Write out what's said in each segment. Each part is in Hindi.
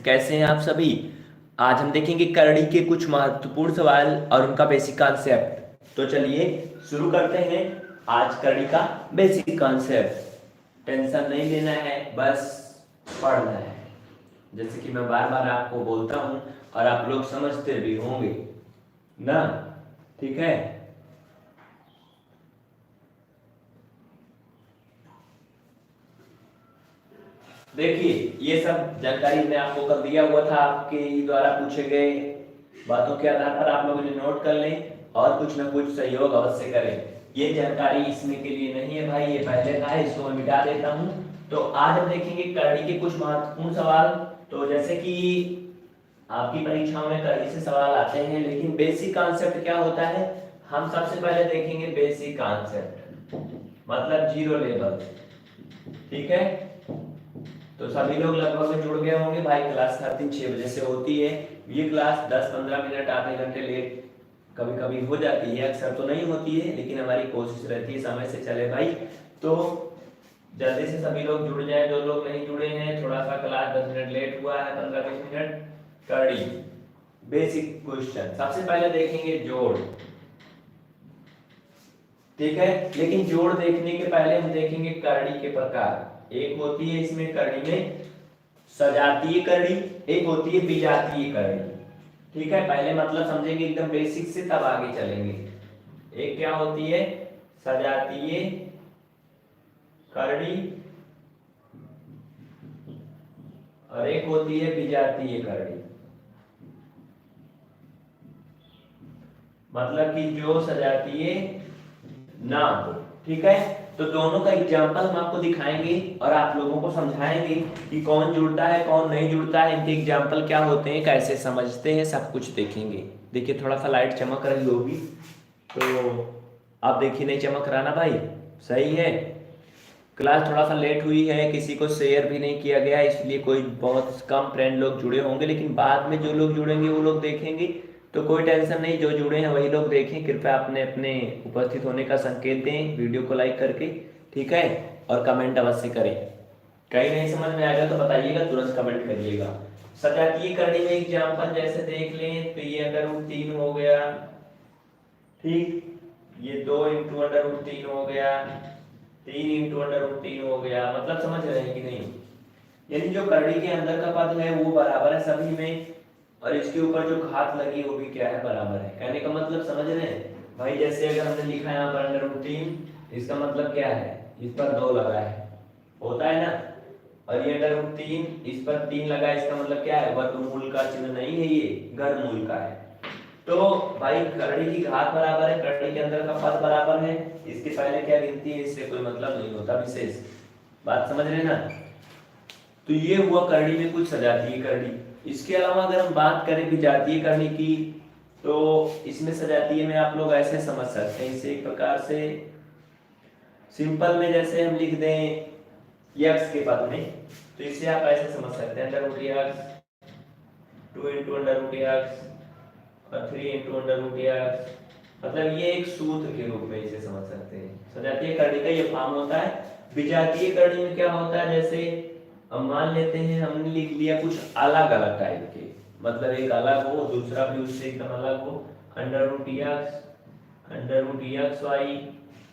कैसे हैं आप सभी। आज हम देखेंगे करड़ी के कुछ महत्वपूर्ण सवाल और उनका बेसिक कॉन्सेप्ट। तो चलिए शुरू करते हैं आज करड़ी का बेसिक कॉन्सेप्ट। टेंशन नहीं लेना है, बस पढ़ना है। जैसे कि मैं बार बार आपको बोलता हूँ और आप लोग समझते भी होंगे ना, ठीक है। देखिए ये सब जानकारी मैं आपको कल दिया हुआ था, आपके द्वारा पूछे गए बातों के आधार पर आप लोगों ने नोट कर लें और कुछ ना कुछ सहयोग अवश्य करें। ये जानकारी इसमें के लिए नहीं है भाई, ये पहले का है, इसको मैं मिटा देता हूँ। तो आज हम देखेंगे करड़ी के कुछ महत्वपूर्ण सवाल। तो जैसे कि आपकी परीक्षाओं में करड़ी से सवाल आते हैं, लेकिन बेसिक कॉन्सेप्ट क्या होता है, हम सबसे पहले देखेंगे बेसिक कॉन्सेप्ट मतलब जीरो लेवल, ठीक है। तो सभी लोग लगभग जुड़ गए होंगे भाई। क्लास हर दिन 6 बजे से होती है। ये क्लास 10-15 मिनट आधे घंटे लेट कभी कभी हो जाती है, अक्सर तो नहीं होती है, लेकिन हमारी कोशिश रहती है समय से चले भाई। तो जल्दी से सभी लोग जुड़ जाए। जो लोग नहीं जुड़े हैं, थोड़ा सा क्लास 10 मिनट लेट हुआ है, 15-20 मिनट। करड़ी बेसिक क्वेश्चन सबसे पहले देखेंगे जोड़, ठीक है। लेकिन जोड़ देखने के पहले हम देखेंगे करड़ी के प्रकार। एक होती है इसमें करड़ी में सजातीय करड़ी, एक होती है विजातीय करड़ी, ठीक है। पहले मतलब समझेंगे एकदम बेसिक से, तब आगे चलेंगे। एक क्या होती है सजातीय करड़ी और एक होती है विजातीय करड़ी। मतलब कि जो सजातीय ना हो, ठीक है। तो दोनों का एग्जाम्पल हम आपको दिखाएंगे और आप लोगों को समझाएंगे कि कौन जुड़ता है कौन नहीं जुड़ता है, इनके एग्जाम्पल क्या होते हैं, कैसे समझते हैं, सब कुछ देखेंगे। देखिए थोड़ा सा लाइट चमक रही होगी, तो आप देखिए नहीं चमक रहा ना भाई, सही है। क्लास थोड़ा सा लेट हुई है, किसी को शेयर भी नहीं किया गया, इसलिए कोई बहुत कम फ्रेंड लोग जुड़े होंगे, लेकिन बाद में जो लोग जुड़ेंगे वो लोग देखेंगे। तो कोई टेंशन नहीं, जो जुड़े हैं वही लोग देखें। कृपया अपने अपने उपस्थित होने का संकेत दें वीडियो को लाइक करके, ठीक है। और कमेंट अवश्य करें। कहीं नहीं समझ में आएगा तो बताइएगा, तुरंत कमेंट करिएगा। सजातीय करने में एग्जाम्पल जैसे देख लें तो ये अंडर रूट 3 हो गया, ठीक। ये 2 इंटू अंडर रूट 3 हो गया, 3 इंटू अंडर रूट 3 हो गया। मतलब समझ रहे हैं कि नहीं। यानी जो करड़ी के अंदर का पद है वो बराबर है सभी में, और इसके ऊपर जो घात लगी वो भी क्या है, बराबर है। कहने का मतलब समझ रहे हैं भाई। जैसे अगर हमने लिखा है यहाँ पर अंडर रूट 3, इसका मतलब क्या है, इस पर 2 लगा है, होता है ना। और ये अंडर रूट 3, इस पर 3 लगा है, इसका मतलब क्या है, वर्गमूल का चिन्ह नहीं है, ये घनमूल का है। तो भाई करड़ी की घात बराबर है, करड़ी के अंदर का पद बराबर है, इसके पहले क्या गिनती है इससे कोई मतलब नहीं होता विशेष। बात समझ रहे ना। तो ये हुआ करड़ी में कुछ सजातीय करड़ी। इसके अलावा अगर हम बात करें विजातीय करड़ी की, तो इसमें सजातीय में आप लोग ऐसे समझ सकते हैं इसे एक प्रकार से सिंपल में, जैसे हम लिख दें यक्स के पद में, तो इसे आप ऐसे समझ सकते हैं under root X, 2 into under root X और 3 इंटू अंडर रूट यक्स। मतलब ये एक सूत्र के रूप में इसे समझ सकते हैं। सजातीय करड़ी का ये फॉर्म होता है। विजातीय करड़ी में क्या होता है, जैसे अब मान लेते हैं हमने लिख लिया कुछ अलग अलग टाइप के, मतलब एक अलग हो दूसरा भी उससे एकदम अलग हो। Under root X, under root X Y,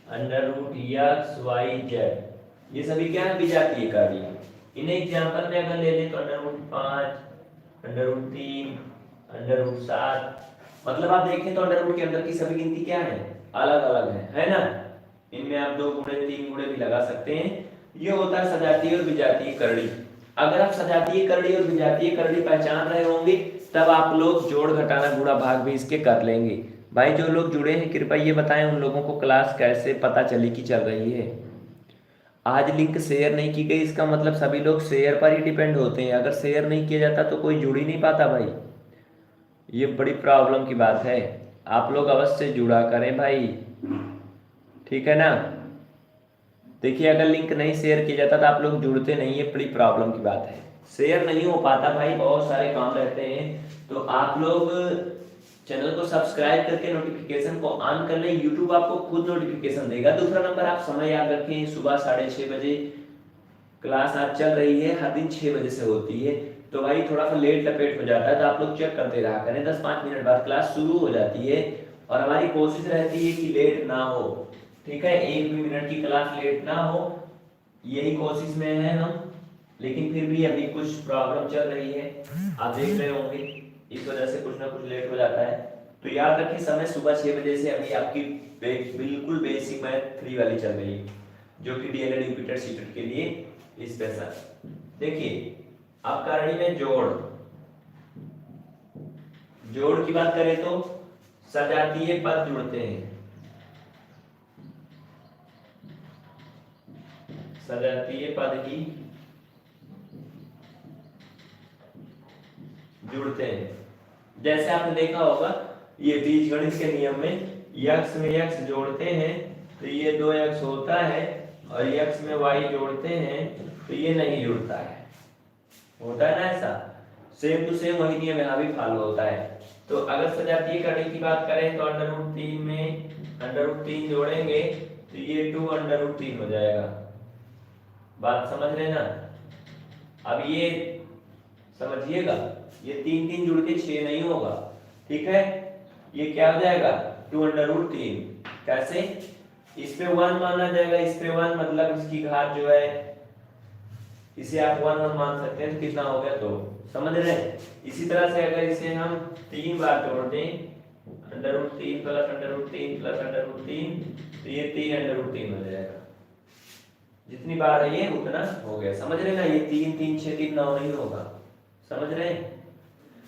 under root X Y Z, ये सभी क्या है विजातीय करड़ी। इन्हें एग्जांपल में अगर ले लें तो under root 5, under root 3, under root 7। मतलब आप देखें तो अंडर रूट के अंदर की सभी गिनती क्या है, अलग अलग है ना। इनमें आप 2 गुणे 3 गुणे भी लगा सकते हैं। ये होता है सजातीय और विजातीय करड़ी। अगर आप सजातीय करड़ी और विजातीय करड़ी पहचान रहे होंगे, तब आप लोग जोड़ घटाना गुणा भाग भी इसके कर लेंगे। भाई जो लोग जुड़े हैं कृपया ये बताएं उन लोगों को क्लास कैसे पता चली कि चल रही है। आज लिंक शेयर नहीं की गई, इसका मतलब सभी लोग शेयर पर ही डिपेंड होते हैं। अगर शेयर नहीं किया जाता तो कोई जुड़ ही नहीं पाता भाई, ये बड़ी प्रॉब्लम की बात है। आप लोग अवश्य जुड़ा करें भाई, ठीक है ना। देखिए अगर लिंक नहीं शेयर किया जाता तो आप लोग जुड़ते नहीं, ये बड़ी प्रॉब्लम की बात है। शेयर नहीं हो पाता भाई, बहुत सारे काम रहते हैं। तो आप लोग चैनल को सब्सक्राइब करके नोटिफिकेशन को ऑन कर लें, यूट्यूब आपको खुद नोटिफिकेशन देगा। दूसरा नंबर, आप समय याद रखें, सुबह 6:30 बजे क्लास आज चल रही है, हर दिन 6 बजे से होती है। तो भाई थोड़ा सा लेट लपेट हो जाता है, तो आप लोग चेक करते रहा करें। 10-5 मिनट बाद क्लास शुरू हो जाती है और हमारी कोशिश रहती है कि लेट ना हो, ठीक है, एक भी मिनट की क्लास लेट ना हो, यही कोशिश में है हम। लेकिन फिर भी अभी कुछ प्रॉब्लम चल रही है, आप देख रहे होंगे, इस वजह से कुछ ना कुछ लेट हो जाता है। तो याद रखिए समय सुबह 6 बजे से अभी आपकी बिल्कुल बेसिक मैथ 3 वाली चल रही है, जो कि डीएलएड यूपिटर सीटेट के लिए स्पेशल। देखिए अब करनी में जोड़ की बात करें तो सजातीय पद जुड़ते हैं, सजातीय पद ही जुड़ते हैं। जैसे आपने देखा होगा ये बीजगणित के नियम में यक्स में यक्स जोड़ते हैं तो ये 2x होता है, और यक्स में y जोड़ते हैं तो ये नहीं जुड़ता है, होता है ना ऐसा। सेम टू सेम वही नियम यहाँ भी फॉलो होता है। तो अगर सजातीय करने की बात करें तो √3 में √3 जोड़ेंगे तो ये 2√3 हो जाएगा, बात समझ रहे ना। अब ये समझिएगा, ये 3 जुड़ के 6 नहीं होगा, ठीक है, ये क्या हो जाएगा 2√3। कैसे, इस पे 1 माना जाएगा, इस पे 1 मतलब इसकी घात जो है इसे आप 1 मान सकते हैं, तो कितना हो गया 2, समझ रहे हैं। इसी तरह से अगर इसे हम 3 बार जोड़ दें √3 प्लस √3 प्लस √3 तो ये 3√3 हो जाएगा, जितनी बार है ये उतना हो गया, समझ रहे ना। ये 3 3 6 3 9 नहीं होगा, समझ रहे हैं।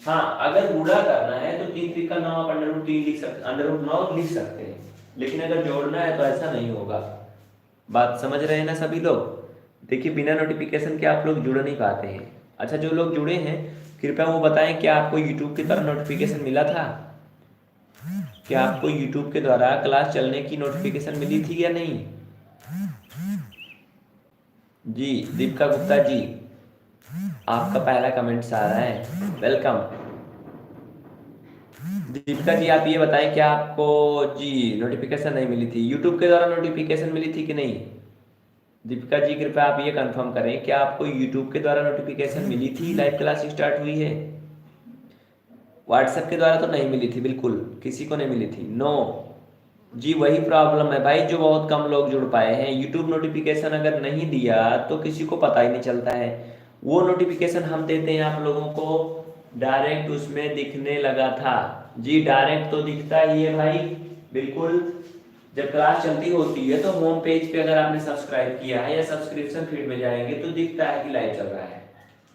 हाँ अगर गुणा करना है तो 3 3 का 9 आप √3 लिख सकते, √9 लिख सकते हैं, लेकिन अगर जोड़ना है तो ऐसा नहीं होगा, बात समझ रहे हैं ना सभी लोग। देखिए बिना नोटिफिकेशन के आप लोग जुड़ नहीं पाते हैं। अच्छा जो लोग जुड़े हैं कृपया वो बताएं क्या आपको YouTube की तरफ नोटिफिकेशन मिला था, क्या आपको YouTube के द्वारा क्लास चलने की नोटिफिकेशन मिली थी या नहीं। जी दीपिका गुप्ता जी आपका पहला कमेंट्स आ रहा है, वेलकम। दीपिका जी आप ये बताएं क्या आपको जी नोटिफिकेशन नहीं मिली थी, YouTube के द्वारा नोटिफिकेशन मिली थी कि नहीं। दीपिका जी कृपया आप ये कंफर्म करें क्या आपको YouTube के द्वारा नोटिफिकेशन मिली थी, लाइव क्लास स्टार्ट हुई है। व्हाट्सएप के द्वारा तो नहीं मिली थी, बिल्कुल किसी को नहीं मिली थी, नो जी। वही प्रॉब्लम है भाई, जो बहुत कम लोग जुड़ पाए हैं। यूट्यूब नोटिफिकेशन अगर नहीं दिया तो किसी को पता ही नहीं चलता है। वो नोटिफिकेशन हम देते हैं आप लोगों को डायरेक्ट उसमें दिखने लगा था जी, डायरेक्ट तो दिखता ही है भाई, बिल्कुल। जब क्लास चलती होती है तो होम पेज पे अगर आपने सब्सक्राइब किया है या सब्सक्रिप्शन फीड में जाएंगे तो दिखता है कि लाइव चल रहा है,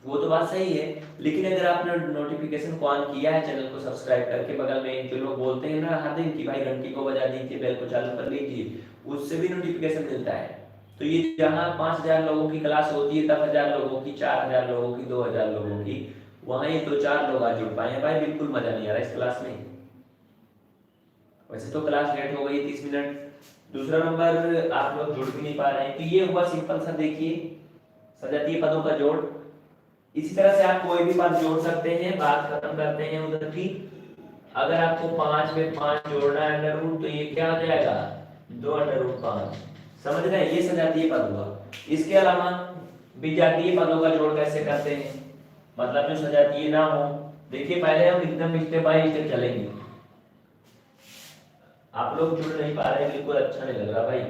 वो तो बात सही है। लेकिन अगर आपने नोटिफिकेशन को ऑन किया है, चैनल को सब्सक्राइब करके, बगल में जो लोग बोलते हैं ना हर दिन कि भाई घंटी को बजा दीजिए, बेल को चालू कर लीजिए, उससे भी नोटिफिकेशन मिलता है। तो ये जहाँ 5000 लोगों की क्लास होती है, 10,000 लोगों की, 4000 लोगों की, 2000 लोगों की, वहां ये 2-4 लोग आज जुड़ पाए हैं भाई, बिल्कुल मजा नहीं आ रहा इस क्लास में। वैसे तो क्लास लेट हो गई 30 मिनट। दूसरा नंबर आप लोग जुड़ भी नहीं पा रहे हैं, तो ये हुआ सिंपल सा, देखिए सजातीय पदों का जोड़। इसी तरह से आप कोई भी पद जोड़ सकते हैं, बात खत्म करते हैं उधर की। अगर आपको 5 में 5 जोड़ना है अंडर रूट, तो ये क्या हो जाएगा 2√5, समझ रहे हैं, ये सजातीय पद हुआ। इसके अलावा विजातीय पदों का जोड़ कैसे करते हैं, मतलब जो सजातीय ना हो। देखिए पहले हम एकदम स्टेप बाय स्टेप चलेंगे, आप लोग जुड़ नहीं पा रहे, बिल्कुल अच्छा नहीं लग रहा भाई।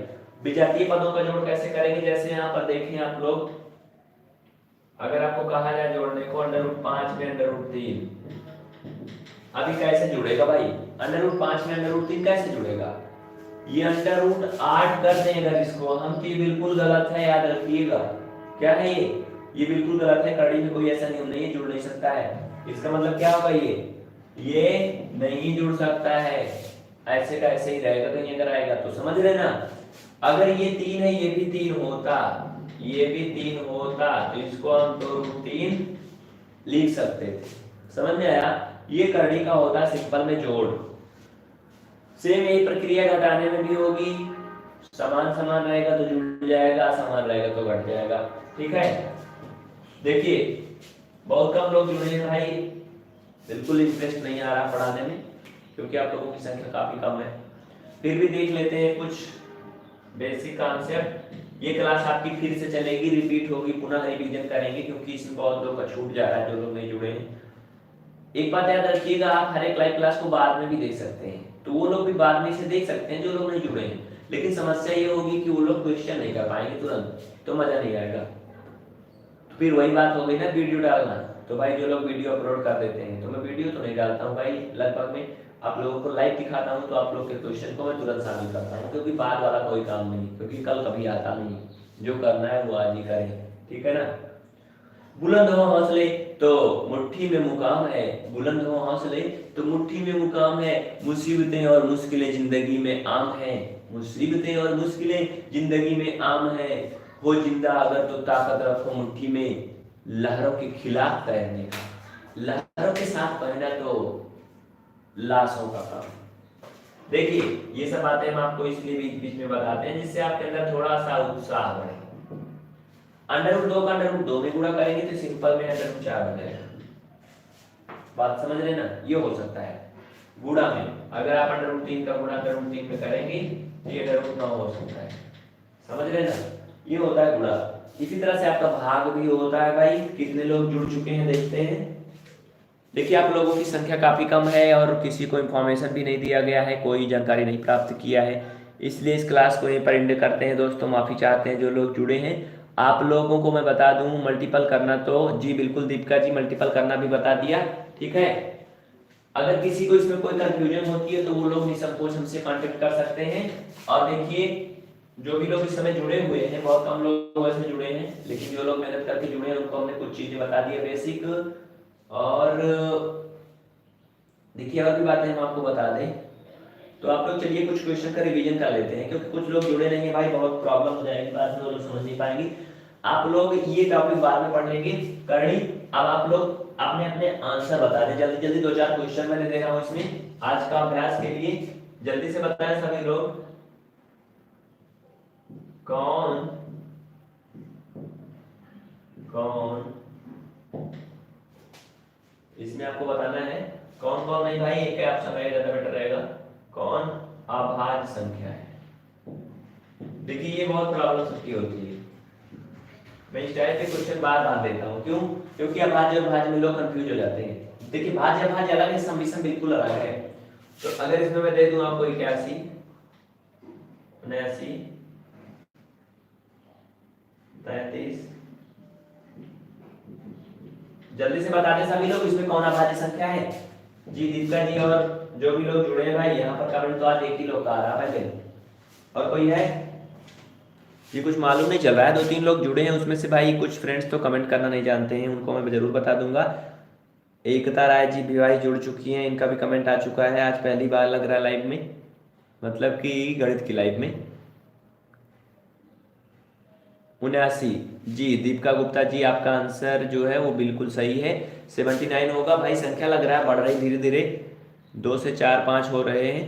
विजातीय पदों का जोड़ कैसे करेंगे, जैसे यहाँ पर देखें आप लोग, अगर आपको कहा जाए जोड़ने को √5 में √3, अभी कैसे जुड़ेगा भाई, √5 में √3 कैसे जुड़ेगा। ये √8 कर दें अगर इसको हम, तो ये बिल्कुल गलत है, याद रखिएगा। क्या है ये बिल्कुल गलत है, कड़ी में कोई ऐसा नियम नहीं है, जुड़ नहीं सकता है। इसका मतलब क्या होगा, ये नहीं जुड़ सकता है, ऐसे का ऐसे ही रहेगा, कहीं अगर आएगा तो, समझ रहे ना। अगर ये 3 है, ये भी 3 होता, ये भी 3 होता, तो इसको हम 2√3 लिख सकते थे, समझ में आया। ये करने का होता है सिंपल में जोड़। सेम यही प्रक्रिया घटाने में भी होगी, समान समान रहेगा तो जुड़ जाएगा, समान रहेगा तो घट जाएगा, ठीक है। देखिए बहुत कम लोग जुड़े हैं भाई, बिल्कुल इंटरेस्ट नहीं आ रहा पढ़ाने में, क्योंकि आप लोगों की संख्या काफी कम है। फिर भी देख लेते हैं कुछ बेसिक कॉन्सेप्ट। ये क्लास आपकी फिर से चलेगी, रिपीट होगी, पुनः रिवीजन करेंगे क्योंकि इसमें बहुत लोग का छूट जा रहा है जो लोग नहीं जुड़े हैं। एक बात याद रखिएगा, आप हर एक लाइव क्लास को बाद में भी देख सकते हैं, तो वो लोग भी बाद में इसे देख सकते हैं जो लोग नहीं जुड़े हैं, लेकिन समस्या ये होगी कि वो लोग क्वेश्चन नहीं कर पाएंगे तुरंत, तो मजा नहीं आएगा। तो फिर वही बात हो गई ना वीडियो डालना, तो भाई जो लोग वीडियो अपलोड कर देते हैं, तो मैं वीडियो तो नहीं डालता हूँ भाई, लगभग में आप लोगों को लाइव दिखाता हूँ, तो आप लोग के क्वेश्चन को मैं तुरंत शामिल करता हूँ, क्योंकि बाद वाला कोई काम नहीं, क्योंकि कल कभी आता नहीं, जो करना है वो आज ही करें, ठीक है ना। बुलंद हो हौसले तो मुट्ठी में मुकाम है, बुलंद हो हौसले तो मुट्ठी में मुकाम है, मुसीबतें और मुश्किलें जिंदगी में आम है, मुसीबतें और मुश्किलें जिंदगी में आम है, हो जिंदा अगर तो ताकत रखो मुट्ठी में, लहरों के खिलाफ तैरने का, लहरों के साथ बहना तो लाशों का काम। देखिए ये सब बातें हम आपको इसलिए बीच बीच में बताते हैं जिससे आपके अंदर थोड़ा सा उत्साह बढ़े। √2 का √2 में गुणा करेंगे तो सिंपल में √4 बन जाएगा, बात समझ रहे ना, ये हो सकता है गुणा में, अगर आप √3 का गुणा √3 में करेंगे तो ये √9 हो सकता है, समझ रहे ना, ये होता है गुणा। इसी तरह से आपका भाग भी होता है भाई, कितने लोग जुड़ चुके हैं देखते हैं। देखिए आप लोगों की संख्या काफी कम है और किसी को इन्फॉर्मेशन भी नहीं दिया गया है, कोई जानकारी नहीं प्राप्त किया है, इसलिए इस क्लास को यहीं पर एंड करते हैं दोस्तों। माफी चाहते हैं जो लोग जुड़े हैं। आप लोगों को मैं बता दूं मल्टीपल करना, तो जी बिल्कुल दीपिका जी मल्टीपल करना भी बता दिया, ठीक है। अगर किसी को इसमें कोई कंफ्यूजन होती है तो वो लोग निसंकोच हमसे कांटेक्ट कर सकते हैं। और देखिए जो भी लोग इस समय जुड़े हुए हैं, बहुत कम लोग इसमें जुड़े हैं, लेकिन जो लोग मेहनत करके जुड़े हैं उनको हमने कुछ चीजें बता दी है बेसिक, और देखिए और भी बातें हम आपको बता दें। तो आप लोग चलिए कुछ क्वेश्चन का रिवीजन कर लेते हैं, क्योंकि कुछ लोग जुड़े नहीं है भाई, बहुत प्रॉब्लम हो जाएगी बाद में, वो लोग समझ नहीं पाएंगे। आप लोग ये टॉपिक बाद में पढ़ लेंगे करनी। अब आप लोग अपने अपने आंसर बता दें जल्दी जल्दी, 2-4 क्वेश्चन मैंने दे रहा हूं इसमें आज का अभ्यास के लिए, जल्दी से बताएं सभी लोग। कौन कौन इसमें आपको बताना है कौन कौन नहीं भाई, एक ऑप्शन रहेगा ज्यादा बेटर रहेगा, कौन अभाज्य संख्या है। देखिए ये बहुत प्रॉब्लम सबकी होती है, मैं इस टाइप के क्वेश्चन बार बार देता हूँ, क्यों, क्योंकि अभाज्य और भाज्य में लोग कंफ्यूज हो जाते हैं। देखिए भाज्य भाज्य अलग है, समिशन बिल्कुल अलग है। तो अगर इसमें मैं दे दूं आपको 81, 79, 33, जल्दी से बता दें सभी लोग इसमें कौन अभाज्य संख्या है। जी दीपिका जी और जो भी लोग जुड़े हैं भाई, यहाँ पर कमेंट तो आज एक ही लोग का आ रहा है भाई, और कोई है ये कुछ मालूम नहीं चल रहा है। 2-3 लोग जुड़े हैं उसमें से भाई, कुछ फ्रेंड्स तो कमेंट करना नहीं जानते हैं, उनको मैं जरूर बता दूंगा। एकता राय जी भी भाई जुड़ चुकी हैं, इनका भी कमेंट आ चुका है, आज पहली बार लग रहा है लाइव में, मतलब कि गणित की लाइव में। 79 जी दीपिका गुप्ता जी आपका आंसर जो है वो बिल्कुल सही है, 79 होगा भाई। संख्या लग रहा है बढ़ रही धीरे धीरे, 2 से 4 5 हो रहे हैं,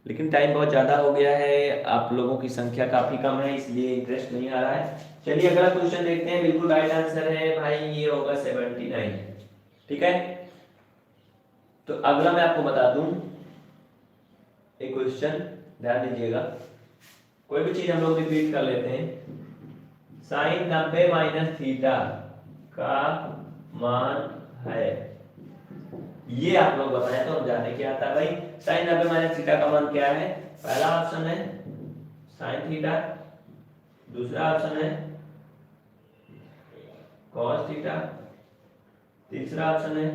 लेकिन टाइम बहुत ज़्यादा हो गया है, आप लोगों की संख्या काफ़ी कम है इसलिए इंटरेस्ट नहीं आ रहा है। चलिए अगला क्वेश्चन देखते हैं, बिल्कुल राइट आंसर है भाई, ये होगा 79, ठीक है। तो अगला मैं आपको बता दूं एक क्वेश्चन, ध्यान दीजिएगा, कोई भी चीज हम लोग रिपीट कर लेते हैं। sin 90 माइनस थीटा का मान है, ये आप लोग बताएं तो हम जाने क्या आता है भाई। sin 90 माइनस थीटा का मान क्या है, पहला ऑप्शन है sin थीटा, दूसरा ऑप्शन है cos थीटा, तीसरा ऑप्शन है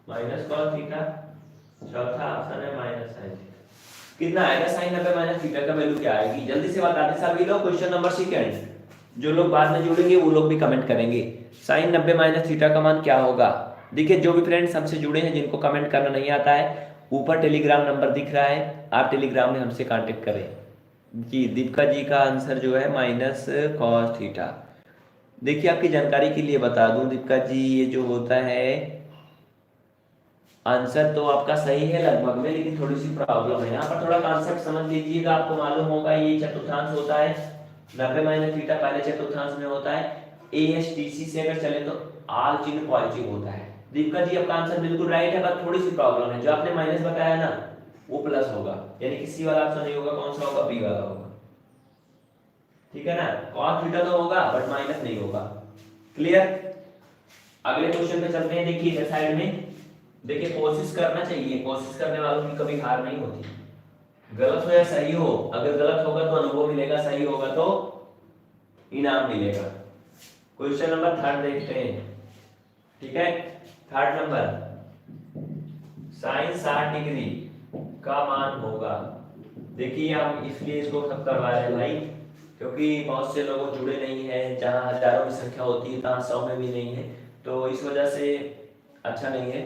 माइनस cos थीटा, चौथा ऑप्शन है माइनस sin थीटा। कितना आएगा sin 90 माइनस थीटा का वैल्यू क्या आएगी, जल्दी से बता दें सभी लोग। क्वेश्चन नंबर सेकंड, जो लोग बाद में जुड़ेंगे वो लोग भी कमेंट करेंगे, sin 90 माइनस थीटा का मान क्या होगा। देखिए जो भी फ्रेंड्स हमसे जुड़े हैं जिनको कमेंट करना नहीं आता है, ऊपर टेलीग्राम नंबर दिख रहा है, आप टेलीग्राम में हमसे कांटेक्ट करें। जी दीपिका जी का आंसर जो है माइनस cos थीटा। देखिए आपकी जानकारी के लिए बता दूं दीपिका जी, ये जो होता है आंसर तो आपका सही है लगभग में, लेकिन थोड़ी सी प्रॉब्लम है यहाँ पर, थोड़ा कॉन्सेप्ट समझ लीजिएगा। आपको मालूम होगा ये चतुर्थांश होता है, 90 माइनस थीटा पहले चतुर्थांश में होता है, ASTC से अगर चले तो आल चिन्ह पॉजिटिव होता है। दीपिका जी आपका आंसर बिल्कुल राइट है, बस थोड़ी सी प्रॉब्लम है, जो आपने माइनस बताया ना वो प्लस होगा, यानी कि सी वाला ऑप्शन नहीं होगा, कौन सा होगा, बी वाला होगा। ठीक है ना, cos थीटा तो होगा बट माइनस नहीं होगा। क्लियर। अगले क्वेश्चन पे चलते हैं। देखिए इधर साइड में, देखिए कोशिश करना चाहिए, कोशिश करने वालों की कभी हार नहीं होती। गलत हो या सही हो, अगर गलत होगा तो अनुभव मिलेगा, सही होगा तो इनाम मिलेगा। क्वेश्चन नंबर 3 देखते हैं। ठीक है, 3 नंबर, साइन 60 डिग्री का मान होगा। देखिए हम इसलिए इसको सब करवा रहे हैं भाई, क्योंकि बहुत से लोग जुड़े नहीं हैं, जहाँ हजारों की संख्या होती है तहाँ 100 में भी नहीं है, तो इस वजह से अच्छा नहीं है।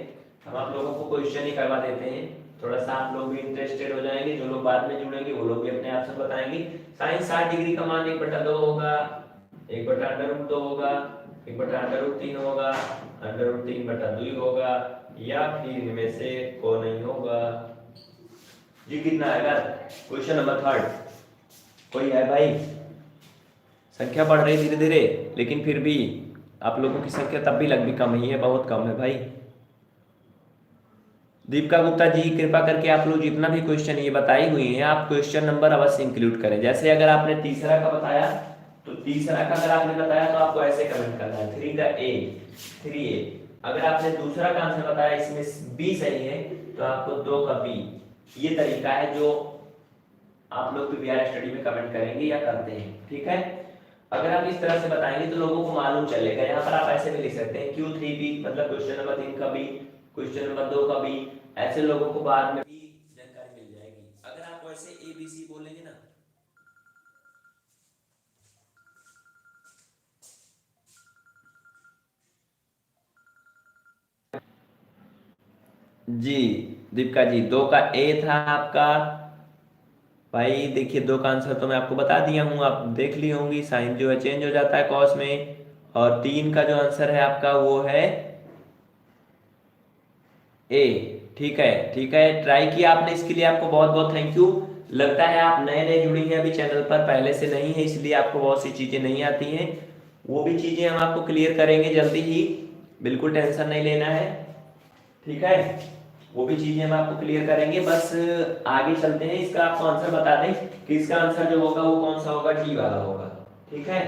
हम आप लोगों को क्वेश्चन ही करवा देते हैं, थोड़ा सा आप लोग भी इंटरेस्टेड हो जाएंगे। जो लोग बाद में जुड़ेंगे वो लोग भी अपने आप से बताएंगे। साइन 60 डिग्री का मान 1/2 होगा, 1/√2 होगा, 1/√3 होगा, √3/2 होगा, या फिर इनमें से को नहीं होगा। जी कितना आएगा? क्वेश्चन नंबर 3 कोई है भाई? संख्या बढ़ रही धीरे धीरे, लेकिन फिर भी आप लोगों की संख्या तब भी लगभग कम ही है, बहुत कम है भाई। दीपिका गुप्ता जी कृपा करके आप लोग जितना भी क्वेश्चन ये बताई हुई है आप क्वेश्चन नंबर अवश्य इंक्लूड करें। जैसे अगर आपने तीसरा का बताया तो तीसरा का अगर आपने बताया तो आपको ऐसे कमेंट करना है 3 का ए 3A। अगर आपने दूसरा का आंसर बताया इसमें बी सही है तो आपको 2 का बी। ये तरीका है जो आप लोग पीवीआर स्टडी में कमेंट करेंगे या करते हैं। ठीक है, अगर आप इस तरह से बताएंगे तो लोगों को मालूम चलेगा। यहाँ पर आप ऐसे भी लिख सकते हैं Q3B, मतलब क्वेश्चन नंबर 3 का बी, क्वेश्चन नंबर 2 का बी। ऐसे लोगों को बाद में भी जानकारी मिल जाएगी अगर आप वैसे ABC बोलेंगे ना। जी दीपिका जी 2 का ए था आपका भाई। देखिए 2 का आंसर तो मैं आपको बता दिया हूँ, आप देख ली होंगी, साइन जो है चेंज हो जाता है कॉस में। और 3 का जो आंसर है आपका वो है ए। ठीक है, ठीक है, ट्राई किया आपने, इसके लिए आपको बहुत बहुत थैंक यू। लगता है आप नए नए जुड़ी हैं अभी चैनल पर, पहले से नहीं है, इसलिए आपको बहुत सी चीजें नहीं आती हैं। वो भी चीजें हम आपको क्लियर करेंगे जल्दी ही, बिल्कुल टेंशन नहीं लेना है। ठीक है, वो भी चीजें हम आपको क्लियर करेंगे। बस आगे चलते हैं, इसका आपको आंसर बता दें कि इसका आंसर जो होगा वो कौन सा होगा, डी वाला होगा। ठीक है,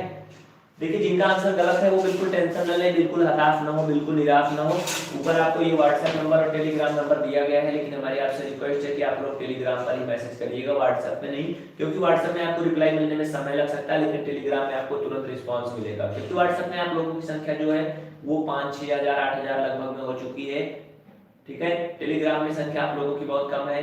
देखिए जिनका आंसर गलत है वो बिल्कुल टेंशन न ले, बिल्कुल हताश ना हो, बिल्कुल निराश ना हो। ऊपर आपको ये व्हाट्सएप नंबर और टेलीग्राम नंबर दिया गया है, लेकिन हमारी आपसे रिक्वेस्ट है कि आप लोग टेलीग्राम पर ही मैसेज करिएगा, व्हाट्सएप में नहीं, क्योंकि व्हाट्सएप में आपको रिप्लाई मिलने में समय लग सकता है, लेकिन टेलीग्राम में आपको तुरंत रिस्पॉन्स मिलेगा। क्योंकि व्हाट्सएप में आप लोगों की संख्या जो है वो 5-6 हजार 8 हजार लगभग में हो चुकी है। ठीक है, टेलीग्राम में संख्या आप लोगों की बहुत कम है।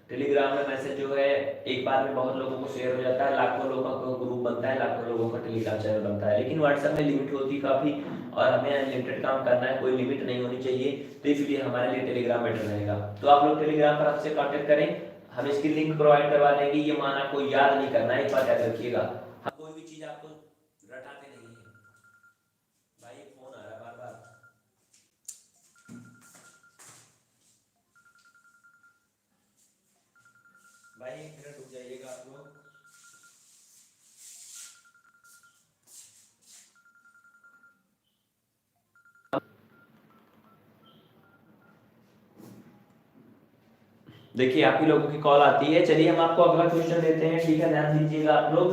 टेलीग्राम में मैसेज जो है एक बार में बहुत लोगों को शेयर हो जाता है, लाखों लोगों का ग्रुप बनता है, लाखों लोगों का टेलीग्राम चैनल बनता है। लेकिन व्हाट्सएप में लिमिट होती है काफी, और हमें अनलिमिटेड काम करना है, कोई लिमिट नहीं होनी चाहिए, तो इसलिए हमारे लिए टेलीग्राम बेटर रहेगा। तो आप लोग टेलीग्राम पर हमसे कॉन्टेक्ट करें, हम इसकी लिंक प्रोवाइड करवा देंगे। ये मान आपको याद नहीं करना है, एक बात याद रखिएगा, हम कोई भी चीज आपको रटाते नहीं है। भाई फोन आ रहा है बार बार। भाई 1 मिनट रुक जाइएगा आप लोग। देखिए आप ही लोगों की कॉल आती है। चलिए हम आपको अगला क्वेश्चन देते हैं। ठीक है, ध्यान दीजिएगा आप लोग।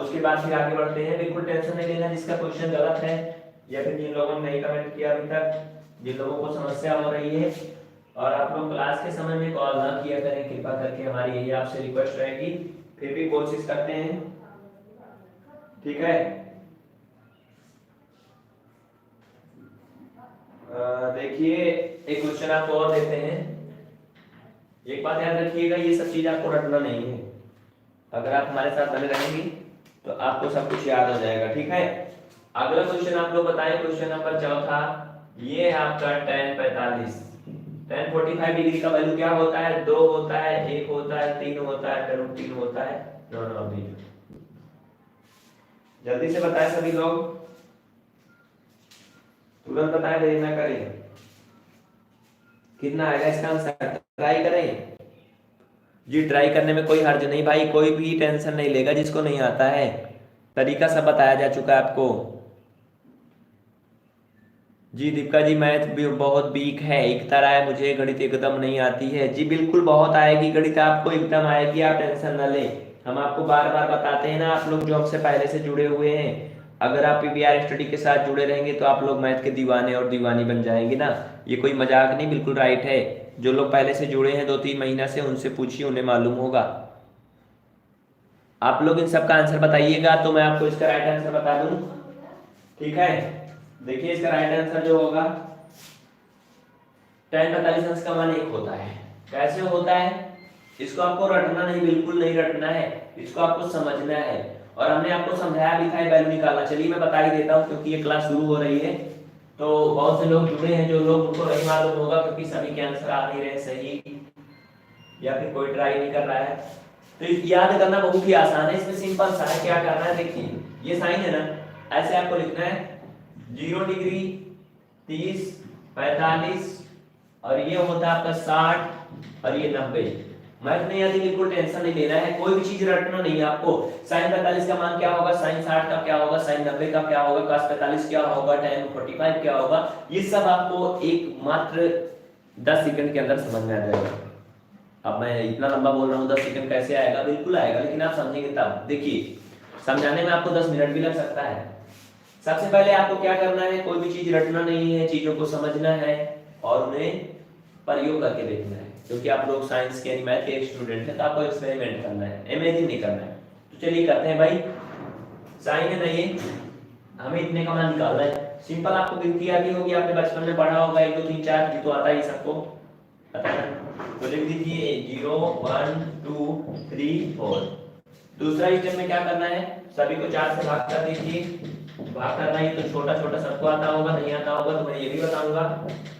उसके बाद फिर आगे बढ़ते हैं। बिल्कुल टेंशन नहीं लेना जिसका क्वेश्चन गलत है, या फिर जिन लोगों ने नहीं कमेंट किया अभी तक, जिन लोगों को समस्या हो रही है। और आप लोग क्लास के समय में कॉल ना किया करें कृपा करके, हमारी यही आपसे रिक्वेस्ट रहेगी। फिर भी कोशिश करते हैं। ठीक है, देखिए एक क्वेश्चन आपको और देते हैं। एक बात याद रखिएगा, ये सब चीज आपको रटना नहीं है। अगर आप हमारे साथ बने रहेंगे तो आपको सब कुछ याद हो जाएगा। ठीक है, अगला क्वेश्चन आप लोग बताएं। क्वेश्चन नंबर 4 ये है आपका tan 45। tan 45 डिग्री का वैल्यू क्या होता है? 2 होता है, 1 होता है, 3 होता है, √3 होता है, दोनों अभी। जल्दी से बताएं सभी लोग, तुरंत बताएं, देरी ना करें। कितना आएगा इसका आंसर? ट्राई करें जी, ट्राई करने में कोई हर्ज नहीं भाई, कोई भी टेंशन नहीं लेगा जिसको नहीं आता है, तरीका सब बताया जा चुका है आपको। जी दीपिका जी मैथ भी बहुत वीक है, एक तरह है, मुझे गणित एकदम नहीं आती है। जी बिल्कुल बहुत आएगी गणित, आपको एकदम आएगी, आप टेंशन ना लें। हम आपको बार बार बताते हैं ना, आप लोग जो हमसे पहले से जुड़े हुए हैं, अगर आप पीवीआर स्टडी के साथ जुड़े रहेंगे तो आप लोग मैथ के दीवाने और दीवानी बन जाएंगे ना। ये कोई मजाक नहीं, बिल्कुल राइट है। जो लोग पहले से जुड़े हैं 2-3 महीना से, उनसे पूछिए, उन्हें मालूम होगा। आप लोग इन सब का आंसर बताइएगा तो मैं आपको इसका राइट आंसर बता दूं, ठीक है। देखिए इसका राइट आंसर जो होगा tan 45 अंश का मान 1 होता है। कैसे होता है, इसको आपको रटना नहीं, बिल्कुल नहीं रटना है, इसको आपको समझना है। और हमने आपको समझाया भी था वैल्यू निकालना। चलिए मैं बता ही देता हूँ क्योंकि ये क्लास शुरू हो रही है, तो बहुत से लोग जुड़े हैं, जो लोग उनको नहीं मालूम होगा क्योंकि सभी के आंसर आ नहीं रहे सही, या फिर कोई ट्राई नहीं कर रहा है। तो याद करना बहुत ही आसान है, इसमें सिंपल सा है। क्या करना है, देखिए ये साइन है ना, ऐसे आपको लिखना है 0 डिग्री, 30, 45 और ये होता है आपका 60 और ये 90। मैथ नहीं आती बिल्कुल टेंशन नहीं लेना है, कोई भी चीज रटना नहीं है आपको। साइन 45 का मान क्या होगा, साइन 60 का क्या होगा, साइन 90 का क्या होगा, cos 45 क्या होगा, tan 45 क्या होगा, ये सब आपको एक मात्र 10 सेकंड के अंदर समझ में आ जाएगा। अब मैं इतना लंबा बोल रहा हूँ, 10 सेकंड कैसे आएगा, बिल्कुल आएगा, लेकिन आप समझेंगे तब। देखिए समझाने में आपको 10 मिनट भी लग सकता है। सबसे पहले आपको क्या करना है, कोई भी चीज रटना नहीं है, चीजों को समझना है और उन्हें प्रयोग करके देखना है। क्योंकि आप लोग साइंस के मैथ के एक स्टूडेंट हैं, तो आपको एक्सपेरिमेंट करना है, इमेजिन नहीं करना है। तो चलिए करते हैं भाई। साइन है ना ये, हमें इतने का मान निकालना है। सिंपल, आपको गिनती आती होगी, आपने बचपन में पढ़ा होगा 1 2 3 4, ये तो आता ही सबको, पता है। तो लिख दीजिए 0 1 2 3 4। दूसरा स्टेप में क्या करना है, सभी को 4 से भाग कर दीजिए। भाग करना है तो छोटा छोटा सबको आता होगा, नहीं आता होगा तो मैं ये भी बताऊंगा।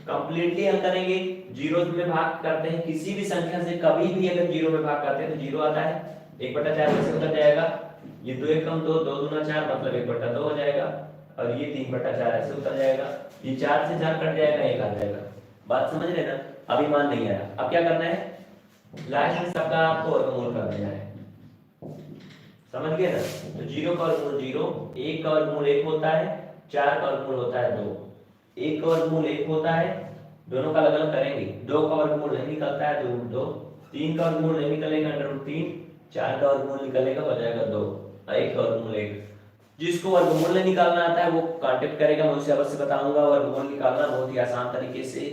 कंप्लीटली हम करेंगे, जीरो में भाग करते हैं किसी भी संख्या से, कभी भी अगर जीरो में भाग करते हैं तो जीरो आता है, 1/4 से उतर जाएगा। ये 2 1 कम 2, 2 दूना 4 मतलब 1/2 हो जाएगा, और ये 3/4 ऐसे उतर जाएगा। ये 4 से 4 कट जाएगा, 1 आ जाएगा। बात समझ रहे ना, अभी मान नहीं आया। अब क्या करना है, लास्ट में सबका आपको वर्गमूल कर देना है, समझ गए ना। तो 0 का वर्गमूल 0, 1 का वर्गमूल 1 होता है, 4 का वर्गमूल होता है 2, 1 का वर्गमूल 1 होता है, दोनों का अलग अलग करेंगे। 2 का वर्गमूल नहीं निकलता है, 2√2, 3 का वर्गमूल नहीं निकलेगा, √3, 4 का वर्गमूल निकलेगा, हो जाएगा 2, 1 का वर्गमूल 1। जिसको वर्गमूल नहीं निकालना आता है वो कांटेक्ट करेगा, मैं उसे अवश्य बताऊंगा वर्गमूल निकालना बहुत ही आसान तरीके से।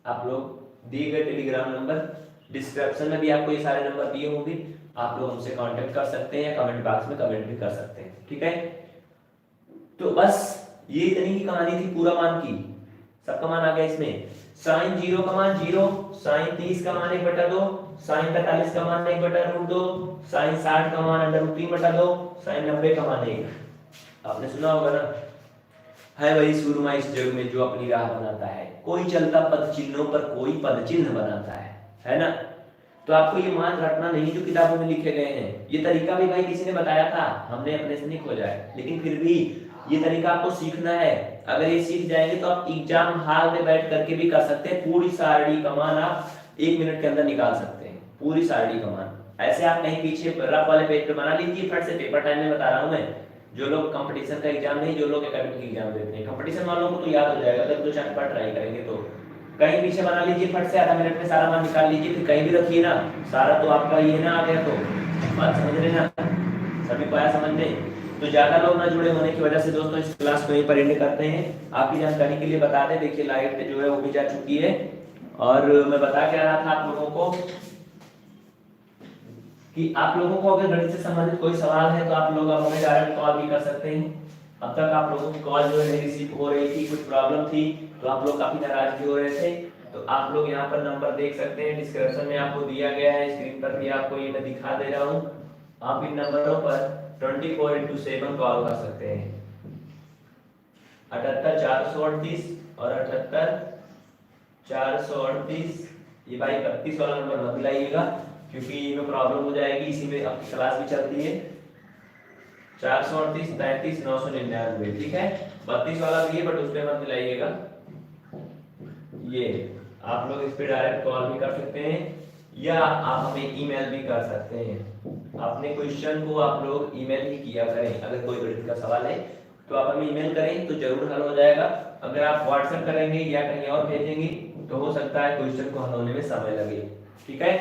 आप लोग दिए गए टेलीग्राम नंबर, डिस्क्रिप्शन में भी आपको ये सारे नंबर दिए होंगे, आप लोग हमसे कांटेक्ट कर सकते हैं, कमेंट बॉक्स में कमेंट भी कर सकते हैं, ठीक है। तो बस ये इतनी ही कहानी थी पूरा मान की, सबका मान आ गया इसमें। साइन 0 का मान 0, साइन 30 का मान 1/2, साइन 45 का मान 1/√2, साइन 60 का मान √3/2, साइन 90 का मान 1। आपने सुना होगा ना, है वही सूरमा इस जग में जो अपनी राह बनाता है, कोई चलता पद चिन्हों पर कोई पद चिन्ह बनाता है ना। तो आपको ये मान रटना नहीं जो किताबों में लिखे गए हैं, ये तरीका भी भाई किसी ने बताया था, हमने अपने से नहीं खोजा है, लेकिन फिर भी ये तरीका आपको सीखना है। अगर ये सीख जाएंगे तो आप एग्जाम हॉल में बैठ करके भी कर सकते हैं, पूरी सारणी का मान आप 1 मिनट के अंदर निकाल सकते हैं, पूरी सारणी का मान। ऐसे आप कहीं पीछे रफ वाले पेज पे बना लीजिए, फट से पेपर टाइम में बता रहा हूं मैं। जो लोग कंपटीशन का एग्जाम नहीं, जो लोग एकेडमिक एग्जाम देते हैं, कंपटीशन वालों को तो याद हो जाएगा, अगर 2-4 बार ट्राई करेंगे तो। कहीं पीछे बना लीजिए, फट से आधा मिनट में सारा मान निकाल लीजिए, फिर कहीं भी रखिए ना, सारा तो आपका ये ना आ गया। तो बात समझ रहे ना, सभी को आया समझ में। तो ज्यादा लोग ना जुड़े होने की वजह से दोस्तों इस क्लास को यहीं पर एंड करते हैं। आपकी जानकारी के लिए बता दें, देखिए लाइट जो है वो भी जा चुकी है, और मैं बता क्या रहा था आप लोगों को कि आप लोगों को अगर गणित से संबंधित कोई सवाल है तो आप लोग अब हमें डायरेक्ट कॉल भी कर सकते हैं। अब तक आप लोगों की कॉल जो है रिसीव हो रही थी, कुछ प्रॉब्लम थी तो आप लोग काफी नाराज भी हो रहे थे। तो आप लोग यहाँ पर नंबर देख सकते हैं, डिस्क्रिप्शन में आपको दिया गया है, स्क्रीन पर भी आपको ये मैं दिखा दे रहा हूँ। आप इन नंबरों पर 24x7 कॉल कर सकते हैं, 78 438 और 78 438। ये भाई 32 वाला नंबर मत मिलाइएगा क्योंकि इसमें प्रॉब्लम हो जाएगी, इसी में आपकी क्लास भी चलती है। 438 33 999, ठीक है। 32 वाला भी है बट उस पे मत मिलाइएगा। ये आप लोग इस पे डायरेक्ट कॉल भी कर सकते हैं या आप हमें ईमेल भी कर सकते हैं। अपने क्वेश्चन को आप लोग ईमेल ही किया करें, अगर कोई गणित का सवाल है तो आप हमें ईमेल करें तो जरूर हल हो जाएगा। अगर आप व्हाट्सएप करेंगे या कहीं और भेजेंगे तो हो सकता है क्वेश्चन को हल होने में समय लगे, ठीक है।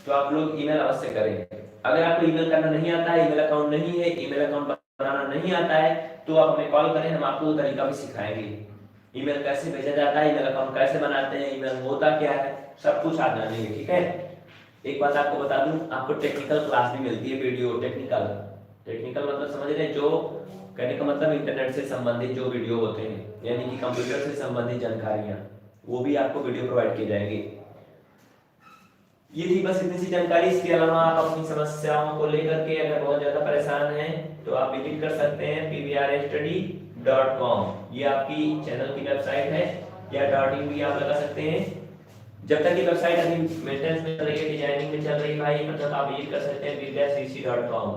तो आप लोग ईमेल अवश्य करें। अगर आपको ईमेल करना नहीं आता है, ईमेल अकाउंट नहीं है, ईमेल अकाउंट बनाना नहीं आता है, तो आप हमें कॉल करें, हम आपको वो तरीका भी सिखाएंगे। ईमेल कैसे भेजा जाता है, ईमेल अकाउंट कैसे बनाते हैं, ईमेल होता क्या है, सब कुछ आप जानेंगे। ठीक है, एक बात आपको बता दूं, आपको टेक्निकल क्लास भी मिलती है, वीडियो टेक्निकल। टेक्निकल मतलब समझ रहे हैं, जो कहने का मतलब इंटरनेट से संबंधित जो वीडियो होते हैं, यानी कि कंप्यूटर से संबंधित जानकारियां, वो भी आपको वीडियो प्रोवाइड किए जाएंगे। ये थी बस इतनी सी जानकारी। इसके अलावा आप अपनी समस्याओं को लेकर के अगर बहुत ज्यादा परेशान हैं तो आप विजिट कर सकते हैं pvrstudy.com। ये आपकी चैनल की वेबसाइट है, या .in भी आप लगा सकते हैं। जब तक ये वेबसाइट अभी मेंटेनेंस में चल रही है, डिजाइनिंग में चल रही है भाई, मतलब आप विजिट कर सकते हैं vidyacc.com।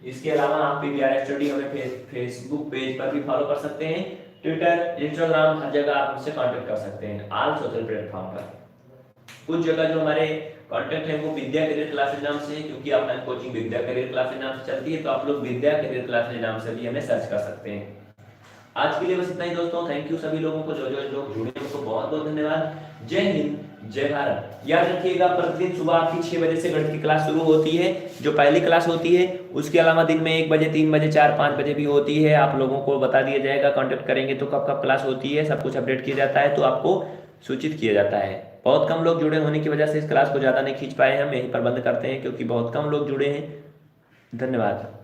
इसके अलावा आप पीवीआर स्टडी हमें फेसबुक पेज पर भी फॉलो कर सकते हैं, ट्विटर, इंस्टाग्राम, हर जगह आप हमसे कांटेक्ट कर सकते हैं, ऑल सोशल प्लेटफॉर्म पर। कुछ जगह जो हमारे कांटेक्ट है वो विद्या करियर क्लासेज नाम से है, क्योंकि ऑनलाइन कोचिंग विद्या करियर क्लासेज नाम से चलती है, तो आप लोग विद्या करियर क्लासेज नाम से भी हमें सर्च कर सकते हैं। आज के लिए बस इतना ही दोस्तों। थैंक यू सभी लोगों को, जो लोग जुड़े हैं उनको बहुत बहुत धन्यवाद। जय हिंद, जय भारत। याद रखिएगा, प्रतिदिन सुबह आपकी 6 बजे से गणित की क्लास शुरू होती है, जो पहली क्लास होती है। उसके अलावा दिन में 1 बजे, 3 बजे, 4, 5 बजे भी होती है। आप लोगों को बता दिया जाएगा, कांटेक्ट करेंगे तो कब कब क्लास होती है, सब कुछ अपडेट किया जाता है, तो आपको सूचित किया जाता है। बहुत कम लोग जुड़े होने की वजह से इस क्लास को ज़्यादा नहीं खींच पाए, हम यही पर बंद करते हैं, क्योंकि बहुत कम लोग जुड़े हैं। धन्यवाद।